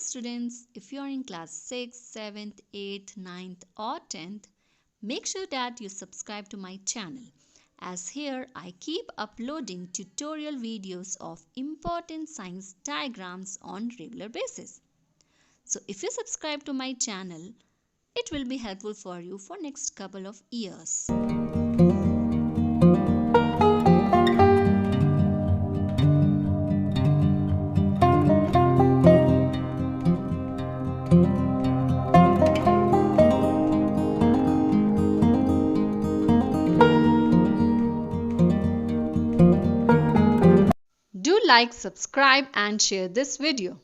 students, if you are in class 6th, 7th, 8th, 9th or 10th, make sure that you subscribe to my channel, as here I keep uploading tutorial videos of important science diagrams on regular basis. So if you subscribe to my channel, it will be helpful for you for next couple of years. Do like, subscribe and share this video.